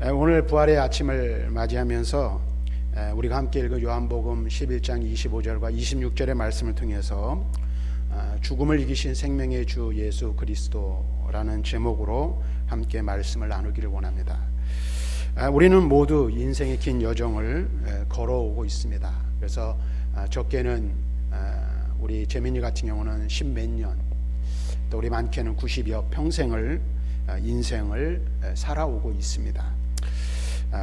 오늘 부활의 아침을 맞이하면서 우리가 함께 읽은 요한복음 11장 25절과 26절의 말씀을 통해서 죽음을 이기신 생명의 주 예수 그리스도라는 제목으로 함께 말씀을 나누기를 원합니다. 우리는 모두 인생의 긴 여정을 걸어오고 있습니다. 그래서 적게는 우리 재민이 같은 경우는 10몇 년, 또 우리 많게는 90여 평생을 인생을 살아오고 있습니다.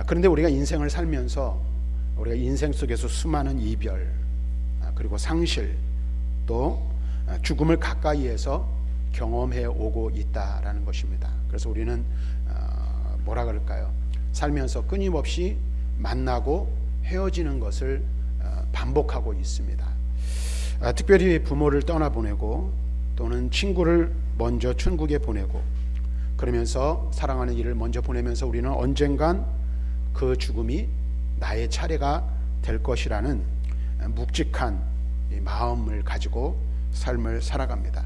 그런데 우리가 인생을 살면서 우리가 인생 속에서 수많은 이별, 그리고 상실, 또 죽음을 가까이에서 경험해 오고 있다라는 것입니다. 그래서 우리는 뭐라 그럴까요? 살면서 끊임없이 만나고 헤어지는 것을 반복하고 있습니다. 특별히 부모를 떠나보내고 또는 친구를 먼저 천국에 보내고 그러면서 사랑하는 이를 먼저 보내면서 우리는 언젠간 그 죽음이 나의 차례가 될 것이라는 묵직한 마음을 가지고 삶을 살아갑니다.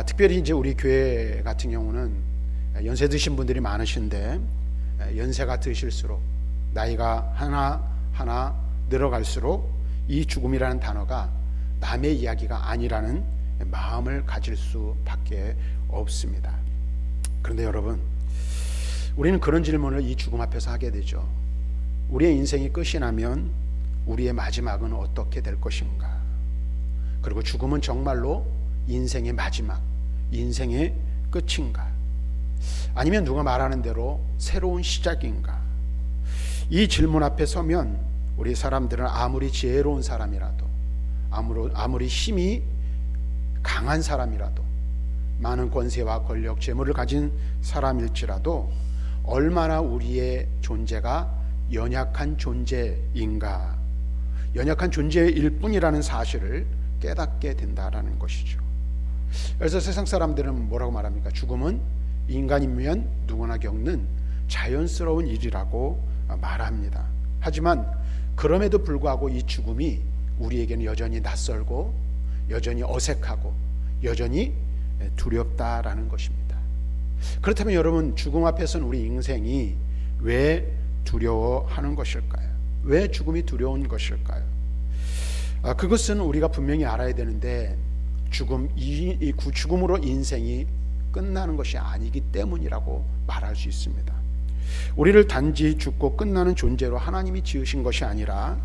특별히 이제 우리 교회 같은 경우는 연세 드신 분들이 많으신데 연세가 드실수록 나이가 하나 늘어갈수록 이 죽음이라는 단어가 남의 이야기가 아니라는 마음을 가질 수밖에 없습니다. 그런데 여러분, 우리는 그런 질문을 이 죽음 앞에서 하게 되죠. 우리의 인생이 끝이 나면 우리의 마지막은 어떻게 될 것인가? 그리고 죽음은 정말로 인생의 마지막, 인생의 끝인가? 아니면 누가 말하는 대로 새로운 시작인가? 이 질문 앞에 서면 우리 사람들은 아무리 지혜로운 사람이라도, 아무리 힘이 강한 사람이라도, 많은 권세와 권력, 재물을 가진 사람일지라도 얼마나 우리의 존재가 연약한 존재인가, 연약한 존재일 뿐이라는 사실을 깨닫게 된다라는 것이죠. 그래서 세상 사람들은 뭐라고 말합니까? 죽음은 인간이면 누구나 겪는 자연스러운 일이라고 말합니다. 하지만 그럼에도 불구하고 이 죽음이 우리에게는 여전히 낯설고 여전히 어색하고 여전히 두렵다라는 것입니다. 그렇다면 여러분, 죽음 앞에서는 우리 인생이 왜 두려워하는 것일까요? 왜 죽음이 두려운 것일까요? 그것은 우리가 분명히 알아야 되는데 죽음으로 인생이 끝나는 것이 아니기 때문이라고 말할 수 있습니다. 우리를 단지 죽고 끝나는 존재로 하나님이 지으신 것이 아니라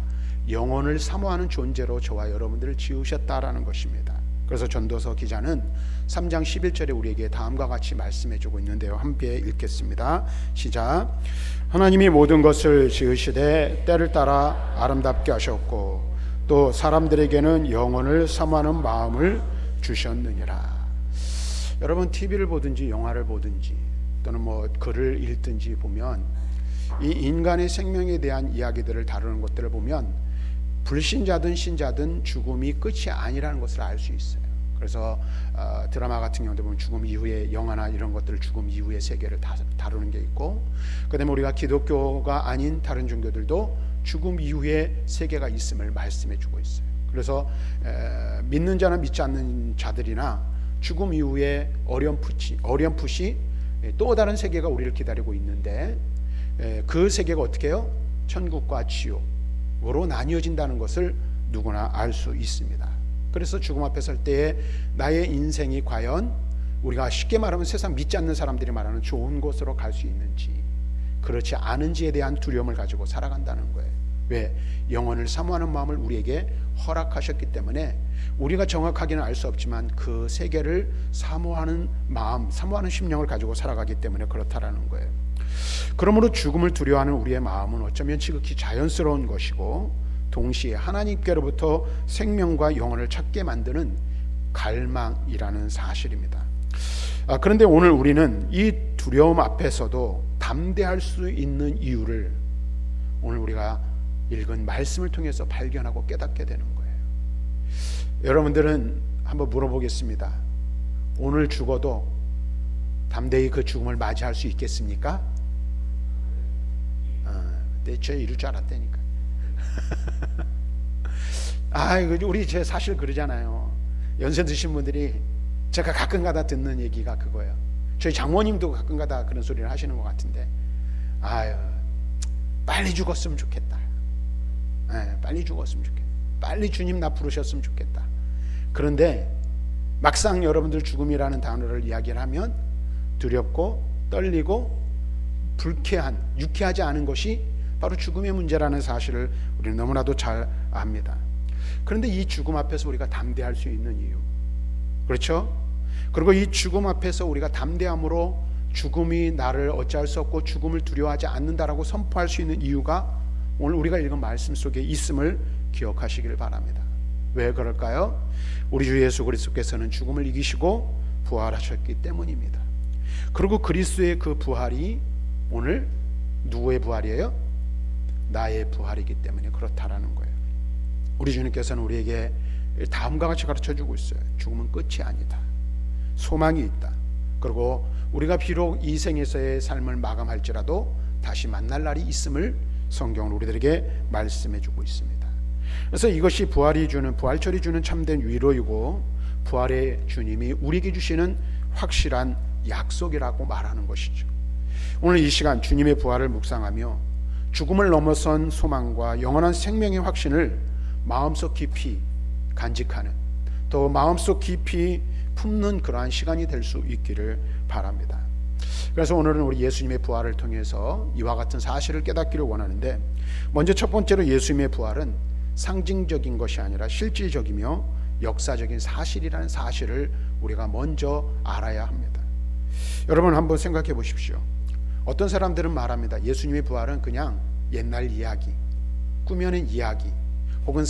영혼을 사모하는 존재로 저와 여러분들을 지으셨다라는 것입니다. 그래서 전도서 기자는 3장 11절에 우리에게 다음과 같이 말씀해주고 있는데요, 함께 읽겠습니다. 시작. 하나님이 모든 것을 지으시되 때를 따라 아름답게 하셨고 또 사람들에게는 영혼을 사모하는 마음을 주셨느니라. 여러분, TV를 보든지 영화를 보든지 또는 글을 읽든지 보면 이 인간의 생명에 대한 이야기들을 다루는 것들을 보면 불신자든 신자든 죽음이 끝이 아니라는 것을 알 수 있어요. 그래서 드라마 같은 경우도 보면 죽음 이후의 영화나 이런 것들을 죽음 이후의 세계를 다루는 게 있고, 그다음에 우리가 기독교가 아닌 다른 종교들도 죽음 이후의 세계가 있음을 말씀해주고 있어요. 그래서 믿는 자나 믿지 않는 자들이나 죽음 이후에 어렴풋이 또 다른 세계가 우리를 기다리고 있는데 그 세계가 어떻게 해요? 천국과 지옥으로 나뉘어진다는 것을 누구나 알 수 있습니다. 그래서 죽음 앞에 설 때에 나의 인생이 과연 우리가 쉽게 말하면 세상 믿지 않는 사람들이 말하는 좋은 곳으로 갈 수 있는지 그렇지 않은지에 대한 두려움을 가지고 살아간다는 거예요. 왜? 영혼을 사모하는 마음을 우리에게 허락하셨기 때문에 우리가 정확하게는 알 수 없지만 그 세계를 사모하는 마음, 사모하는 심령을 가지고 살아가기 때문에 그렇다라는 거예요. 그러므로 죽음을 두려워하는 우리의 마음은 어쩌면 지극히 자연스러운 것이고 동시에 하나님께로부터 생명과 영혼을 찾게 만드는 갈망이라는 사실입니다. 그런데 오늘 우리는 이 두려움 앞에서도 담대할 수 있는 이유를 오늘 우리가 읽은 말씀을 통해서 발견하고 깨닫게 되는 거예요. 여러분들은 한번 물어보겠습니다. 오늘 죽어도 담대히 그 죽음을 맞이할 수 있겠습니까? 대체 이럴 줄 알았다니까. 우리 사실 그러잖아요. 연세 드신 분들이 제가 가끔가다 듣는 얘기가 그거예요. 저희 장모님도 가끔가다 그런 소리를 하시는 것 같은데, 아유, 빨리 죽었으면 좋겠다. 빨리 죽었으면 좋겠다. 빨리 주님 나 부르셨으면 좋겠다. 그런데 막상 여러분들 죽음이라는 단어를 이야기를 하면 두렵고 떨리고 불쾌한, 유쾌하지 않은 것이 바로 죽음의 문제라는 사실을 우리는 너무나도 잘 압니다. 그런데 이 죽음 앞에서 우리가 담대할 수 있는 이유, 그렇죠? 그리고 이 죽음 앞에서 우리가 담대함으로 죽음이 나를 어찌할 수 없고 죽음을 두려워하지 않는다라고 선포할 수 있는 이유가 오늘 우리가 읽은 말씀 속에 있음을 기억하시길 바랍니다. 왜 그럴까요? 우리 주 예수 그리스도께서는 죽음을 이기시고 부활하셨기 때문입니다. 그리고 그리스도의 그 부활이 오늘 누구의 부활이에요? 나의 부활이기 때문에 그렇다라는 거예요. 우리 주님께서는 우리에게 다음과 같이 가르쳐주고 있어요. 죽음은 끝이 아니다. 소망이 있다. 그리고 우리가 비록 이 생에서의 삶을 마감할지라도 다시 만날 날이 있음을 성경은 우리들에게 말씀해주고 있습니다. 그래서 이것이 부활절이 주는 참된 위로이고 부활의 주님이 우리에게 주시는 확실한 약속이라고 말하는 것이죠. 오늘 이 시간 주님의 부활을 묵상하며 죽음을 넘어선 소망과 영원한 생명의 확신을 마음속 깊이 간직하는, 또 마음속 깊이 품는 그러한 시간이 될 수 있기를 바랍니다. 그래서 오늘은 우리 예수님의 부활을 통해서 이와 같은 사실을 깨닫기를 원하는데, 먼저 첫 번째로 예수님의 부활은 상징적인 것이 아니라 실질적이며 역사적인 사실이라는 사실을 우리가 먼저 알아야 합니다. 여러분 한번 생각해 보십시오. 어떤 사람들은 말합니다. 예수님의 부활은 그냥 옛날 이야기, 꾸며낸 이야기, 혹은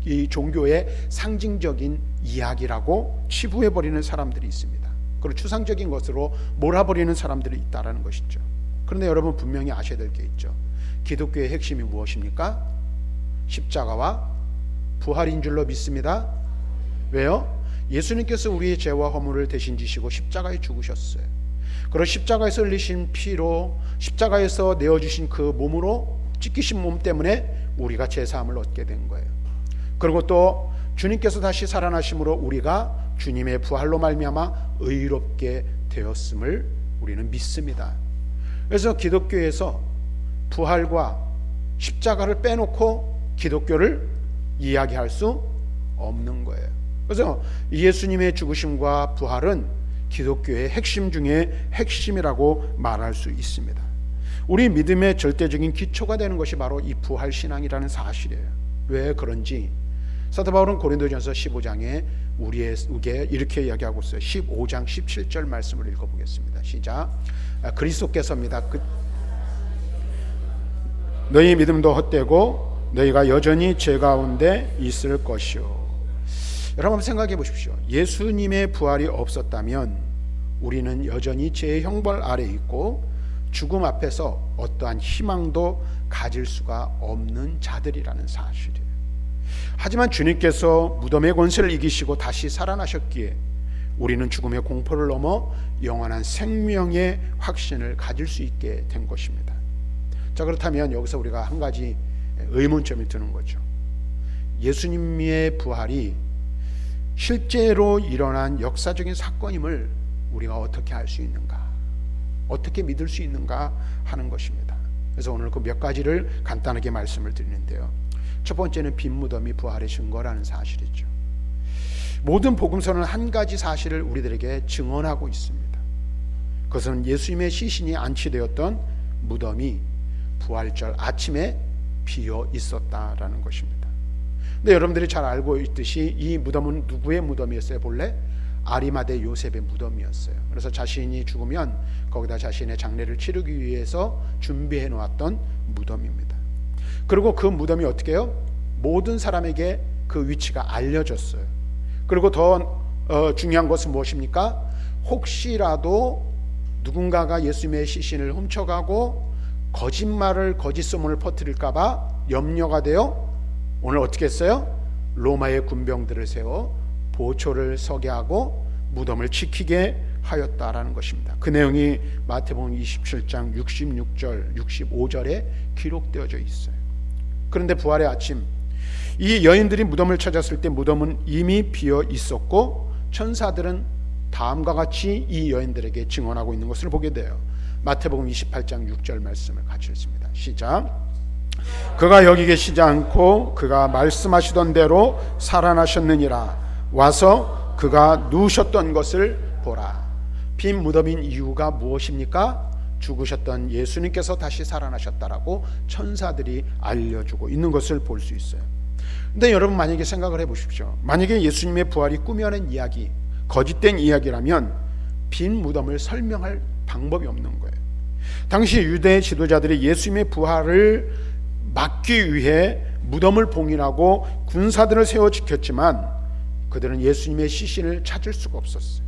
이 종교의 상징적인 이야기라고 치부해버리는 사람들이 있습니다. 그리고 추상적인 것으로 몰아버리는 사람들이 있다는 것이죠. 그런데 여러분 분명히 아셔야 될 게 있죠. 기독교의 핵심이 무엇입니까? 십자가와 부활인 줄로 믿습니다. 왜요? 예수님께서 우리의 죄와 허물을 대신 지시고 십자가에 죽으셨어요. 그리고 십자가에서 흘리신 피로, 십자가에서 내어주신 그 몸으로, 찢기신 몸 때문에 우리가 제사함을 얻게 된 거예요. 그리고 또 주님께서 다시 살아나심으로 우리가 주님의 부활로 말미암아 의롭게 되었음을 우리는 믿습니다. 그래서 기독교에서 부활과 십자가를 빼놓고 기독교를 이야기할 수 없는 거예요. 그래서 예수님의 죽으심과 부활은 기독교의 핵심 중에 핵심이라고 말할 수 있습니다. 우리 믿음의 절대적인 기초가 되는 것이 바로 이 부활신앙이라는 사실이에요. 왜 그런지 사도 바울은 고린도전서 15장에 우리에게 이렇게 이야기하고 있어요. 15장 17절 말씀을 읽어보겠습니다. 시작. 그리스도께서입니다. 너희 믿음도 헛되고 너희가 여전히 죄 가운데 있을 것이요. 여러분 생각해 보십시오. 예수님의 부활이 없었다면 우리는 여전히 죄의 형벌 아래 있고 죽음 앞에서 어떠한 희망도 가질 수가 없는 자들이라는 사실이에요. 하지만 주님께서 무덤의 권세를 이기시고 다시 살아나셨기에 우리는 죽음의 공포를 넘어 영원한 생명의 확신을 가질 수 있게 된 것입니다. 자, 그렇다면 여기서 우리가 한 가지 의문점이 드는 거죠. 예수님의 부활이 실제로 일어난 역사적인 사건임을 우리가 어떻게 알 수 있는가, 어떻게 믿을 수 있는가 하는 것입니다. 그래서 오늘 그 몇 가지를 간단하게 말씀을 드리는데요. 첫 번째는 빈 무덤이 부활의 증거라는 사실이죠. 모든 복음서는 한 가지 사실을 우리들에게 증언하고 있습니다. 그것은 예수님의 시신이 안치되었던 무덤이 부활절 아침에 비어 있었다라는 것입니다. 근데 여러분들이 잘 알고 있듯이 이 무덤은 누구의 무덤이었어요? 본래 아리마대 요셉의 무덤이었어요. 그래서 자신이 죽으면 거기다 자신의 장례를 치르기 위해서 준비해 놓았던 무덤입니다. 그리고 그 무덤이 어떻게 해요? 모든 사람에게 그 위치가 알려졌어요. 그리고 더 중요한 것은 무엇입니까? 혹시라도 누군가가 예수님의 시신을 훔쳐가고 거짓 소문을 퍼뜨릴까봐 염려가 되어 오늘 어떻게 했어요? 로마의 군병들을 세워 보초를 서게 하고 무덤을 지키게 하였다라는 것입니다. 그 내용이 마태복음 27장 66절 65절에 기록되어져 있어요. 그런데 부활의 아침 이 여인들이 무덤을 찾았을 때 무덤은 이미 비어 있었고 천사들은 다음과 같이 이 여인들에게 증언하고 있는 것을 보게 돼요. 마태복음 28장 6절 말씀을 같이 읽습니다. 시작. 그가 여기 계시지 않고 그가 말씀하시던 대로 살아나셨느니라. 와서 그가 누우셨던 것을 보라. 빈 무덤인 이유가 무엇입니까? 죽으셨던 예수님께서 다시 살아나셨다라고 천사들이 알려주고 있는 것을 볼 수 있어요. 근데 여러분, 만약에 생각을 해보십시오. 만약에 예수님의 부활이 꾸며낸 이야기, 거짓된 이야기라면 빈 무덤을 설명할 방법이 없는 거예요. 당시 유대 지도자들이 예수님의 부활을 막기 위해 무덤을 봉인하고 군사들을 세워 지켰지만 그들은 예수님의 시신을 찾을 수가 없었어요.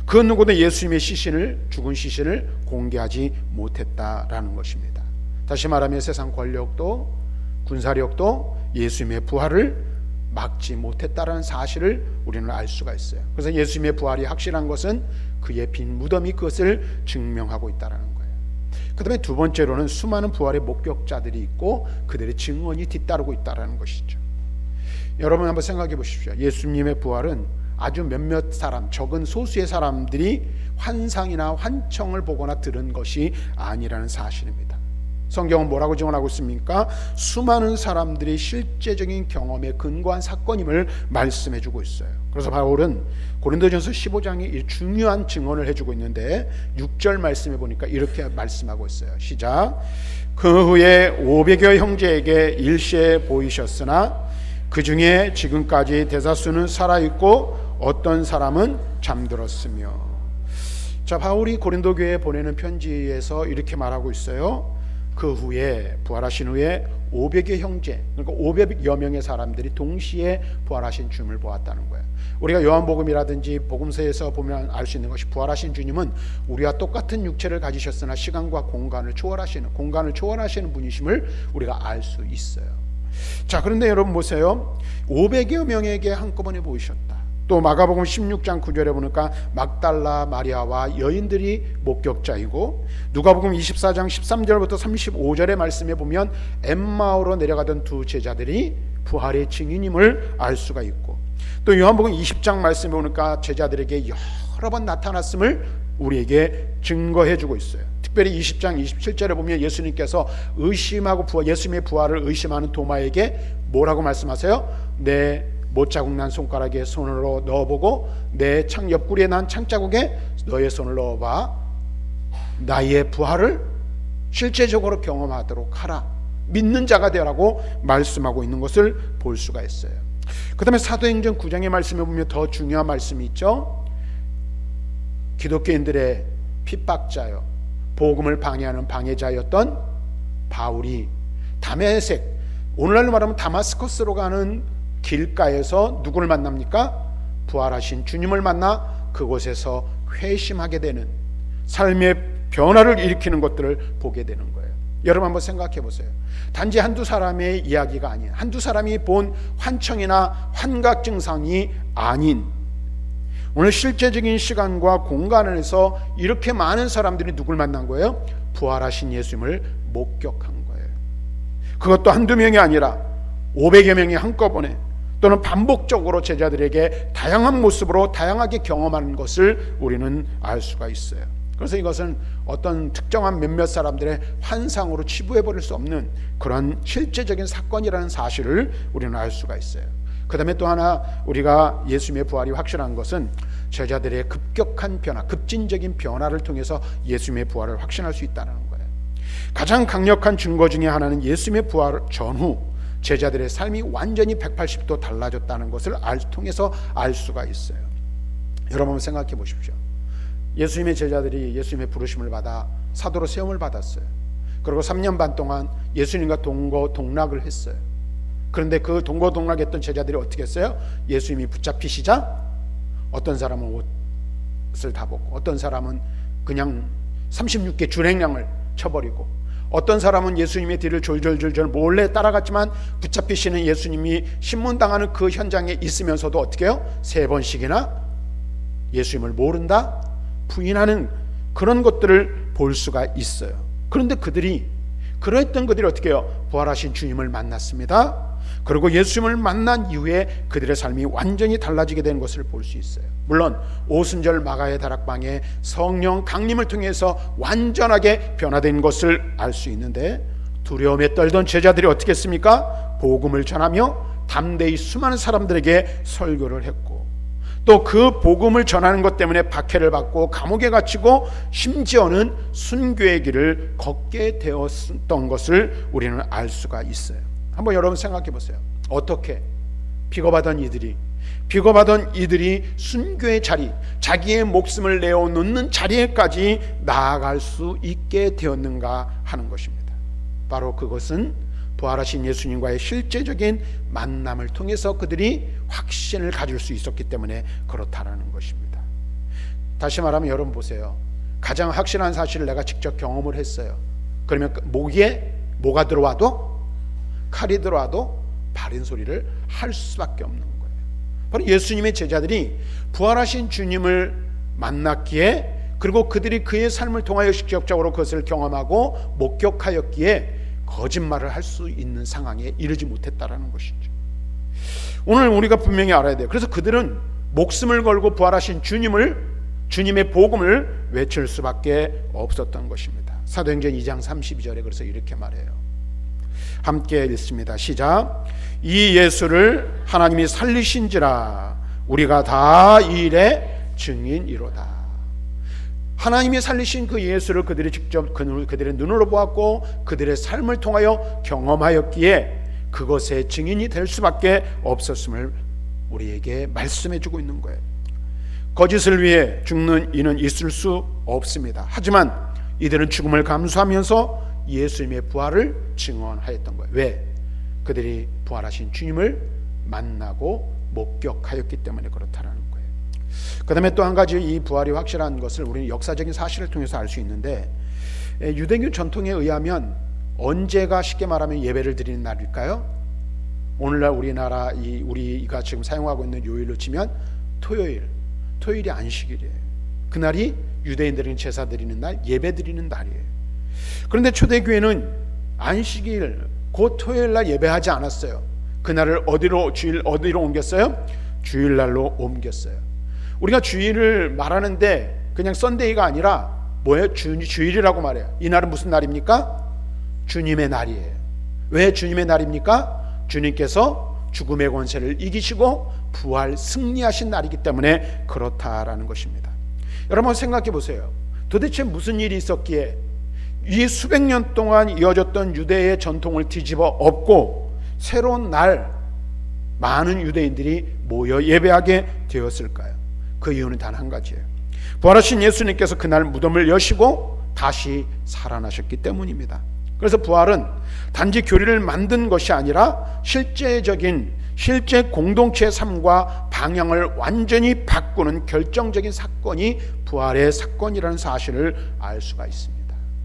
그 누구도 예수님의 시신을, 죽은 시신을 공개하지 못했다라는 것입니다. 다시 말하면 세상 권력도 군사력도 예수님의 부활을 막지 못했다라는 사실을 우리는 알 수가 있어요. 그래서 예수님의 부활이 확실한 것은 그의 빈 무덤이 그것을 증명하고 있다라는 거예요. 그 다음에 두 번째로는 수많은 부활의 목격자들이 있고 그들의 증언이 뒤따르고 있다는 것이죠. 여러분 한번 생각해 보십시오. 예수님의 부활은 아주 몇몇 사람, 적은 소수의 사람들이 환상이나 환청을 보거나 들은 것이 아니라는 사실입니다. 성경은 뭐라고 증언하고 있습니까? 수많은 사람들이 실제적인 경험에 근거한 사건임을 말씀해주고 있어요. 그래서 바울은 고린도전서 15장에 이 중요한 증언을 해주고 있는데 6절 말씀해 보니까 이렇게 말씀하고 있어요. 시작. 그 후에 500여 형제에게 일시에 보이셨으나 그 중에 지금까지 대다수는 살아있고 어떤 사람은 잠들었으며. 자, 바울이 고린도 교회에 보내는 편지에서 이렇게 말하고 있어요. 그 후에, 부활하신 후에 500여 형제, 그러니까 500여 명의 사람들이 동시에 부활하신 주님을 보았다는 거예요. 우리가 요한복음이라든지 복음서에서 보면 알 수 있는 것이, 부활하신 주님은 우리와 똑같은 육체를 가지셨으나 시간과 공간을 초월하시는 분이심을 우리가 알 수 있어요. 자, 그런데 여러분 보세요. 500여 명에게 한꺼번에 보이셨다. 또 마가복음 16장 9절에 보니까 막달라 마리아와 여인들이 목격자이고, 누가복음 24장 13절부터 35절의 말씀에 보면 엠마오로 내려가던 두 제자들이 부활의 증인임을 알 수가 있고, 또 요한복음 20장 말씀에 보니까 제자들에게 여러 번 나타났음을 우리에게 증거해 주고 있어요. 특별히 20장 27절에 보면 예수님께서 예수님의 부활을 의심하는 도마에게 뭐라고 말씀하세요? 내 못자국 난 손가락에 손으로 넣어보고 내 창 옆구리에 난 창자국에 너의 손을 넣어봐. 나의 부활을 실제적으로 경험하도록 하라. 믿는 자가 되라고 말씀하고 있는 것을 볼 수가 있어요. 그 다음에 사도행전 9장의 말씀에 보면 더 중요한 말씀이 있죠. 기독교인들의 핍박자요, 복음을 방해하는 방해자였던 바울이 다메섹, 오늘날로 말하면 다마스커스로 가는 길가에서 누구를 만납니까? 부활하신 주님을 만나 그곳에서 회심하게 되는, 삶의 변화를 일으키는 것들을 보게 되는 거예요. 여러분 한번 생각해 보세요. 단지 한두 사람의 이야기가 아닌, 한두 사람이 본 환청이나 환각 증상이 아닌, 오늘 실제적인 시간과 공간 안에서 이렇게 많은 사람들이 누굴 만난 거예요? 부활하신 예수님을 목격한 거예요. 그것도 한두 명이 아니라 500여 명이 한꺼번에, 또는 반복적으로 제자들에게 다양한 모습으로 다양하게 경험하는 것을 우리는 알 수가 있어요. 그래서 이것은 어떤 특정한 몇몇 사람들의 환상으로 치부해버릴 수 없는 그런 실제적인 사건이라는 사실을 우리는 알 수가 있어요. 그 다음에 또 하나 우리가 예수님의 부활이 확실한 것은 제자들의 급격한 변화, 급진적인 변화를 통해서 예수님의 부활을 확신할 수 있다는 거예요. 가장 강력한 증거 중에 하나는 예수님의 부활 전후 제자들의 삶이 완전히 180도 달라졌다는 것을 통해서 알 수가 있어요. 여러분 한번 생각해 보십시오. 예수님의 제자들이 예수님의 부르심을 받아 사도로 세움을 받았어요. 그리고 3년 반 동안 예수님과 동거동락을 했어요. 그런데 그 동거동락했던 제자들이 어떻게 했어요? 예수님이 붙잡히시자 어떤 사람은 옷을 다 벗고, 어떤 사람은 그냥 36개 준행량을 쳐버리고, 어떤 사람은 예수님의 뒤를 졸졸졸졸 몰래 따라갔지만 붙잡히시는 예수님이 신문당하는 그 현장에 있으면서도 어떻게 해요? 3번씩이나 예수님을 모른다, 부인하는 그런 것들을 볼 수가 있어요. 그런데 그러했던 그들이 어떻게 해요? 부활하신 주님을 만났습니다. 그리고 예수님을 만난 이후에 그들의 삶이 완전히 달라지게 된 것을 볼 수 있어요. 물론 오순절 마가의 다락방에 성령 강림을 통해서 완전하게 변화된 것을 알 수 있는데, 두려움에 떨던 제자들이 어떻게 했습니까? 복음을 전하며 담대히 수많은 사람들에게 설교를 했고, 또 그 복음을 전하는 것 때문에 박해를 받고 감옥에 갇히고 심지어는 순교의 길을 걷게 되었던 것을 우리는 알 수가 있어요. 한번 여러분 생각해 보세요. 어떻게 비거받은 이들이 순교의 자리, 자기의 목숨을 내어놓는 자리에까지 나아갈 수 있게 되었는가 하는 것입니다. 바로 그것은 부활하신 예수님과의 실제적인 만남을 통해서 그들이 확신을 가질 수 있었기 때문에 그렇다라는 것입니다. 다시 말하면 여러분 보세요. 가장 확실한 사실을 내가 직접 경험을 했어요. 그러면 목에 뭐가 들어와도, 칼이 들어와도 바른 소리를 할 수밖에 없는 거예요. 바로 예수님의 제자들이 부활하신 주님을 만났기에, 그리고 그들이 그의 삶을 통하여 직접적으로 그것을 경험하고 목격하였기에 거짓말을 할 수 있는 상황에 이르지 못했다라는 것이죠. 오늘 우리가 분명히 알아야 돼요. 그래서 그들은 목숨을 걸고 부활하신 주님의 복음을 외칠 수밖에 없었던 것입니다. 사도행전 2장 32절에 그래서 이렇게 말해요. 함께 읽습니다. 시작. 이 예수를 하나님이 살리신지라 우리가 다 이 일의 증인이로다. 하나님이 살리신 그 예수를 그들이 직접 그들의 눈으로 보았고 그들의 삶을 통하여 경험하였기에 그것의 증인이 될 수밖에 없었음을 우리에게 말씀해주고 있는 거예요. 거짓을 위해 죽는 이는 있을 수 없습니다. 하지만 이들은 죽음을 감수하면서 예수님의 부활을 증언하였던 거예요. 왜? 그들이 부활하신 주님을 만나고 목격하였기 때문에 그렇다라는 거예요. 그 다음에 또 한 가지 이 부활이 확실한 것을 우리는 역사적인 사실을 통해서 알 수 있는데, 유대교 전통에 의하면 언제가 쉽게 말하면 예배를 드리는 날일까요? 오늘날 우리나라 우리가 지금 사용하고 있는 요일로 치면 토요일이 안식일이에요. 그날이 유대인들은 제사 드리는 날, 예배 드리는 날이에요. 그런데 초대교회는 안식일 곧 토요일날 예배하지 않았어요. 그날을 어디로 옮겼어요? 주일날로 옮겼어요. 우리가 주일을 말하는데 그냥 썬데이가 아니라 뭐예요? 주일이라고 말해요. 이 날은 무슨 날입니까? 주님의 날이에요. 왜 주님의 날입니까? 주님께서 죽음의 권세를 이기시고 부활 승리하신 날이기 때문에 그렇다라는 것입니다. 여러분 생각해 보세요. 도대체 무슨 일이 있었기에 이 수백 년 동안 이어졌던 유대의 전통을 뒤집어 엎고 새로운 날 많은 유대인들이 모여 예배하게 되었을까요? 그 이유는 단 한 가지예요. 부활하신 예수님께서 그날 무덤을 여시고 다시 살아나셨기 때문입니다. 그래서 부활은 단지 교리를 만든 것이 아니라 실제 공동체의 삶과 방향을 완전히 바꾸는 결정적인 사건이 부활의 사건이라는 사실을 알 수가 있습니다.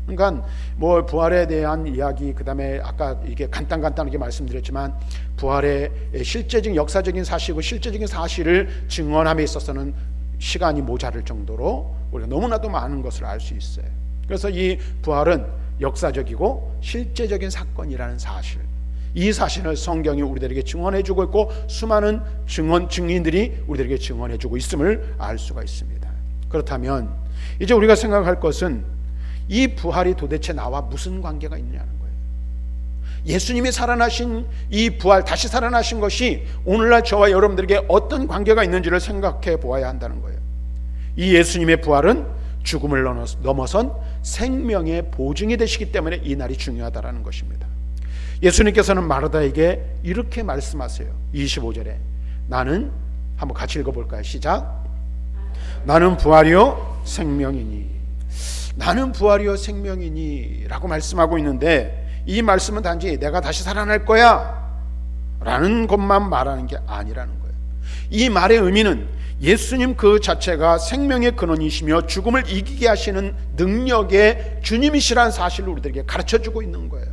그러니까 뭐 부활에 대한 이야기, 그 다음에 아까 이게 간단하게 말씀드렸지만 부활의 실제적인 역사적인 사실이고 실제적인 사실을 증언함에 있어서는 시간이 모자랄 정도로 우리가 너무나도 많은 것을 알 수 있어요. 그래서 이 부활은 역사적이고 실제적인 사건이라는 사실, 이 사실을 성경이 우리들에게 증언해주고 있고 수많은 증인들이 우리들에게 증언해주고 있음을 알 수가 있습니다. 그렇다면 이제 우리가 생각할 것은 이 부활이 도대체 나와 무슨 관계가 있느냐는 거예요. 예수님이 살아나신 이 부활, 다시 살아나신 것이 오늘날 저와 여러분들에게 어떤 관계가 있는지를 생각해 보아야 한다는 거예요. 이 예수님의 부활은 죽음을 넘어선 생명의 보증이 되시기 때문에 이 날이 중요하다는 것입니다. 예수님께서는 마르다에게 이렇게 말씀하세요. 25절에 나는, 한번 같이 읽어볼까요? 시작. 나는 부활이요 생명이니. 나는 부활이요 생명이니 라고 말씀하고 있는데, 이 말씀은 단지 내가 다시 살아날 거야 라는 것만 말하는 게 아니라는 거예요. 이 말의 의미는 예수님 그 자체가 생명의 근원이시며 죽음을 이기게 하시는 능력의 주님이시라는 사실을 우리들에게 가르쳐주고 있는 거예요.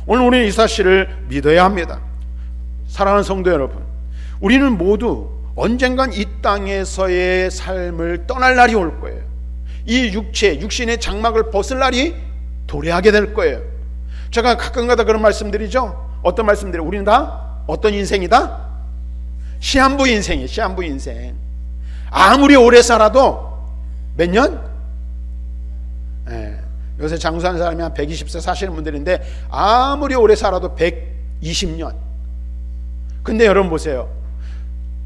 오늘 우리는 이 사실을 믿어야 합니다. 사랑하는 성도 여러분, 우리는 모두 언젠간 이 땅에서의 삶을 떠날 날이 올 거예요. 이 육신의 장막을 벗을 날이 도래하게 될 거예요. 제가 가끔가다 그런 말씀드리죠. 어떤 말씀드려요? 우리는 다 어떤 인생이다? 시한부 인생이에요. 시한부 인생. 아무리 오래 살아도 몇 년? 요새 장수하는 사람이 한 120세 사시는 분들인데 아무리 오래 살아도 120년. 근데 여러분 보세요.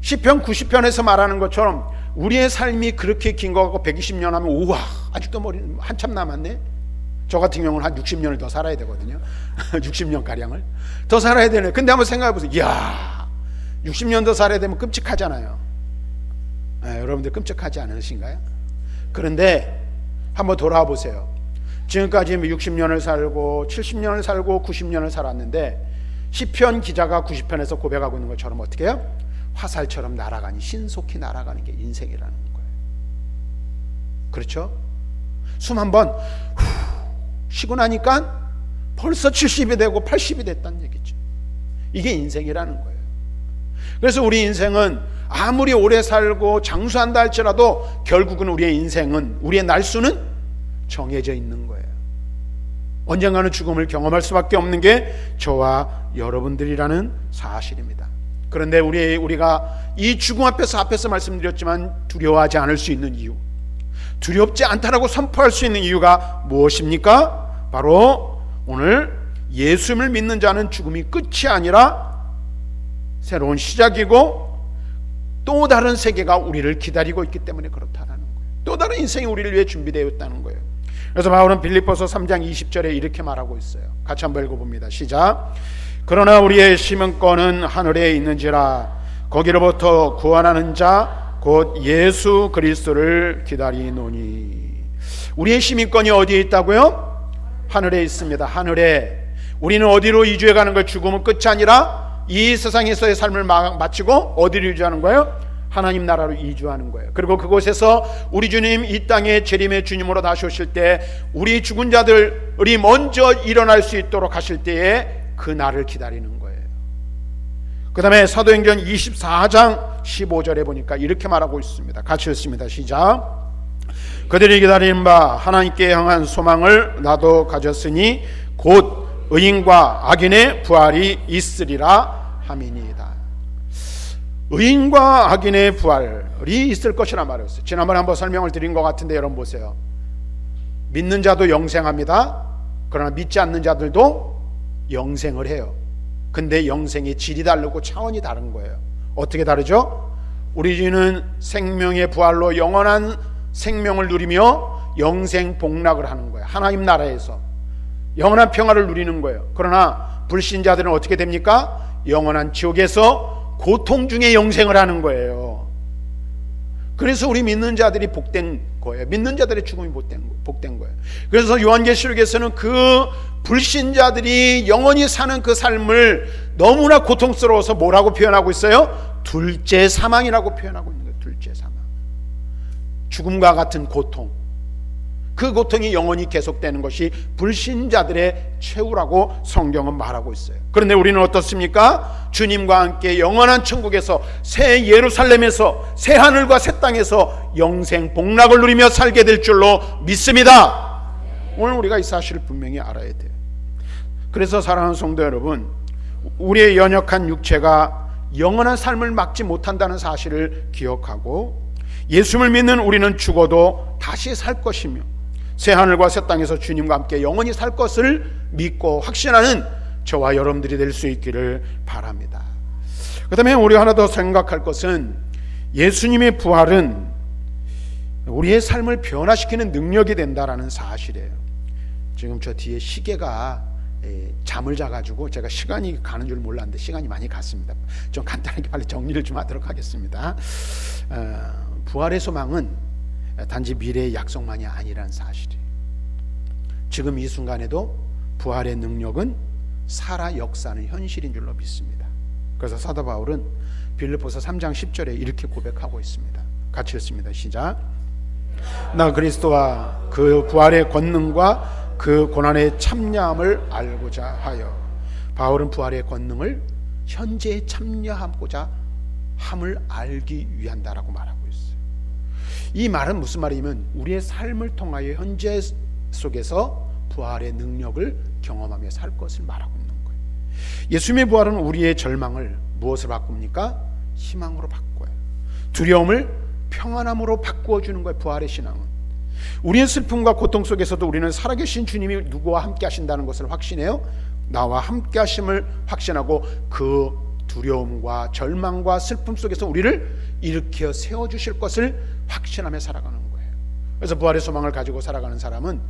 시편 90편에서 말하는 것처럼 우리의 삶이 그렇게 긴 거 같고 120년 하면 우와 아직도 머리 한참 남았네. 저 같은 경우는 한 60년을 더 살아야 되거든요. 60년 가량을 더 살아야 되네. 근데 한번 생각해 보세요. 이야 60년 더 살아야 되면 끔찍하잖아요. 여러분들 끔찍하지 않으신가요? 그런데 한번 돌아와 보세요. 지금까지 60년을 살고 70년을 살고 90년을 살았는데 시편 기자가 90편에서 고백하고 있는 것처럼 어떻게 해요? 화살처럼 날아가니 신속히 날아가는 게 인생이라는 거예요. 그렇죠? 숨 한번 쉬고 나니까 벌써 70이 되고 80이 됐다는 얘기죠. 이게 인생이라는 거예요. 그래서 우리 인생은 아무리 오래 살고 장수한다 할지라도 결국은 우리의 인생은, 우리의 날수는 정해져 있는 거예요. 언젠가는 죽음을 경험할 수밖에 없는 게 저와 여러분들이라는 사실입니다. 그런데 우리가 이 죽음 앞에서 말씀드렸지만 두려워하지 않을 수 있는 이유, 두렵지 않다라고 선포할 수 있는 이유가 무엇입니까? 바로 오늘 예수님을 믿는 자는 죽음이 끝이 아니라 새로운 시작이고 또 다른 세계가 우리를 기다리고 있기 때문에 그렇다라는 거예요. 또 다른 인생이 우리를 위해 준비되어 있다는 거예요. 그래서 바울은 빌립보서 3장 20절에 이렇게 말하고 있어요. 같이 한번 읽어봅니다. 시작. 그러나 우리의 시민권은 하늘에 있는지라 거기로부터 구원하는 자 곧 예수 그리스도를 기다리노니. 우리의 시민권이 어디에 있다고요? 하늘에 있습니다. 하늘에. 우리는 어디로 이주해 가는 걸? 죽음은 끝이 아니라 이 세상에서의 삶을 마치고 어디로 이주하는 거예요? 하나님 나라로 이주하는 거예요. 그리고 그곳에서 우리 주님 이 땅에 재림의 주님으로 다시 오실 때 우리 죽은 자들이 먼저 일어날 수 있도록 하실 때에 그 날을 기다리는 거예요. 그 다음에 사도행전 24장 15절에 보니까 이렇게 말하고 있습니다. 같이 읽습니다. 시작. 그들이 기다리는 바 하나님께 향한 소망을 나도 가졌으니 곧 의인과 악인의 부활이 있으리라 함이니이다. 의인과 악인의 부활이 있을 것이라 말했어요. 지난번에 한번 설명을 드린 것 같은데 여러분 보세요. 믿는 자도 영생합니다. 그러나 믿지 않는 자들도 영생을 해요. 근데 영생의 질이 다르고 차원이 다른 거예요. 어떻게 다르죠? 우리는 생명의 부활로 영원한 생명을 누리며 영생 복락을 하는 거예요. 하나님 나라에서 영원한 평화를 누리는 거예요. 그러나 불신자들은 어떻게 됩니까? 영원한 지옥에서 고통 중에 영생을 하는 거예요. 그래서 우리 믿는 자들이 복된 거예요. 믿는 자들의 죽음이 복된 거예요. 그래서 요한계시록에서는 그 불신자들이 영원히 사는 그 삶을 너무나 고통스러워서 뭐라고 표현하고 있어요? 둘째 사망이라고 표현하고 있는 거예요. 둘째 사망. 죽음과 같은 고통. 그 고통이 영원히 계속되는 것이 불신자들의 최후라고 성경은 말하고 있어요. 그런데 우리는 어떻습니까? 주님과 함께 영원한 천국에서 새 예루살렘에서 새 하늘과 새 땅에서 영생 복락을 누리며 살게 될 줄로 믿습니다. 오늘 우리가 이 사실을 분명히 알아야 돼요. 그래서 사랑하는 성도 여러분, 우리의 연약한 육체가 영원한 삶을 막지 못한다는 사실을 기억하고 예수를 믿는 우리는 죽어도 다시 살 것이며 새하늘과 새 땅에서 주님과 함께 영원히 살 것을 믿고 확신하는 저와 여러분들이 될 수 있기를 바랍니다. 그 다음에 우리 하나 더 생각할 것은 예수님의 부활은 우리의 삶을 변화시키는 능력이 된다라는 사실이에요. 지금 저 뒤에 시계가 잠을 자가지고 제가 시간이 가는 줄 몰랐는데 시간이 많이 갔습니다. 좀 간단하게 빨리 정리를 좀 하도록 하겠습니다. 부활의 소망은 단지 미래의 약속만이 아니라는 사실이에요. 지금 이 순간에도 부활의 능력은 살아 역사하는 현실인 줄로 믿습니다. 그래서 사도 바울은 빌립보서 3장 10절에 이렇게 고백하고 있습니다. 같이 읽습니다. 시작. 나 그리스도와 그 부활의 권능과 그 고난의 참여함을 알고자 하여. 바울은 부활의 권능을 현재에 참여하고자 함을 알기 위한다라고 말하고 있어요. 이 말은 무슨 말이냐면 우리의 삶을 통하여 현재 속에서 부활의 능력을 경험하며 살 것을 말하고 있는 거예요. 예수님의 부활은 우리의 절망을 무엇으로 바꿉니까? 희망으로 바꿔요. 두려움을 평안함으로 바꾸어 주는 거예요. 부활의 신앙은. 우리의 슬픔과 고통 속에서도 우리는 살아계신 주님이 누구와 함께 하신다는 것을 확신해요. 나와 함께 하심을 확신하고 그 두려움과 절망과 슬픔 속에서 우리를 일으켜 세워주실 것을 확신하며 살아가는 거예요. 그래서 부활의 소망을 가지고 살아가는 사람은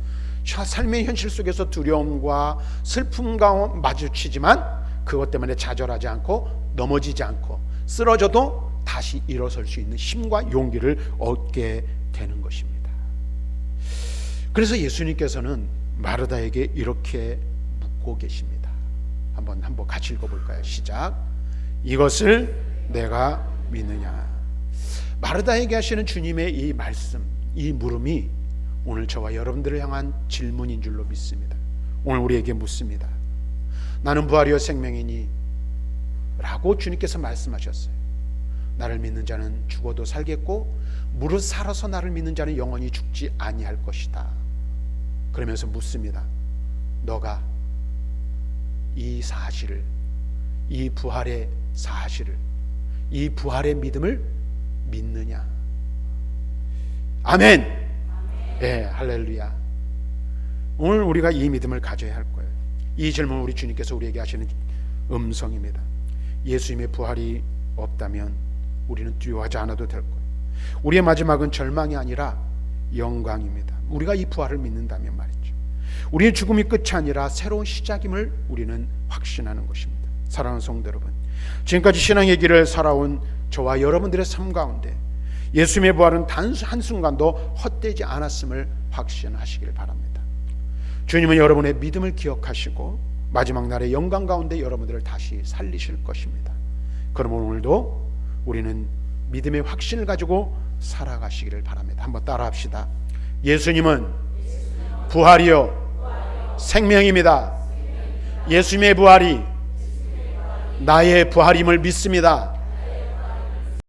삶의 현실 속에서 두려움과 슬픔과 마주치지만 그것 때문에 좌절하지 않고 넘어지지 않고 쓰러져도 다시 일어설 수 있는 힘과 용기를 얻게 되는 것입니다. 그래서 예수님께서는 마르다에게 이렇게 묻고 계십니다. 한번 같이 읽어볼까요? 시작. 이것을 내가 믿느냐. 마르다에게 하시는 주님의 이 말씀, 이 물음이 오늘 저와 여러분들을 향한 질문인 줄로 믿습니다. 오늘 우리에게 묻습니다. 나는 부활이요 생명이니 라고 주님께서 말씀하셨어요. 나를 믿는 자는 죽어도 살겠고 무릇 살아서 나를 믿는 자는 영원히 죽지 아니할 것이다. 그러면서 묻습니다. 너가 이 사실을, 이 부활의 사실을, 이 부활의 믿음을 믿느냐? 아멘. 네, 할렐루야. 오늘 우리가 이 믿음을 가져야 할 거예요. 이 질문을 우리 주님께서 우리에게 하시는 음성입니다. 예수님의 부활이 없다면 우리는 두려워하지 않아도 될 거예요. 우리의 마지막은 절망이 아니라 영광입니다. 우리가 이 부활을 믿는다면 말이죠. 우리의 죽음이 끝이 아니라 새로운 시작임을 우리는 확신하는 것입니다. 사랑하는 성도 여러분, 지금까지 신앙의 길을 살아온 저와 여러분들의 삶 가운데 예수님의 부활은 단 한순간도 헛되지 않았음을 확신하시길 바랍니다. 주님은 여러분의 믿음을 기억하시고 마지막 날의 영광 가운데 여러분들을 다시 살리실 것입니다. 그러면 오늘도 우리는 믿음의 확신을 가지고 살아가시기를 바랍니다. 한번 따라합시다. 예수님은 부활이요 생명입니다. 예수님의 부활이 나의 부활임을 믿습니다.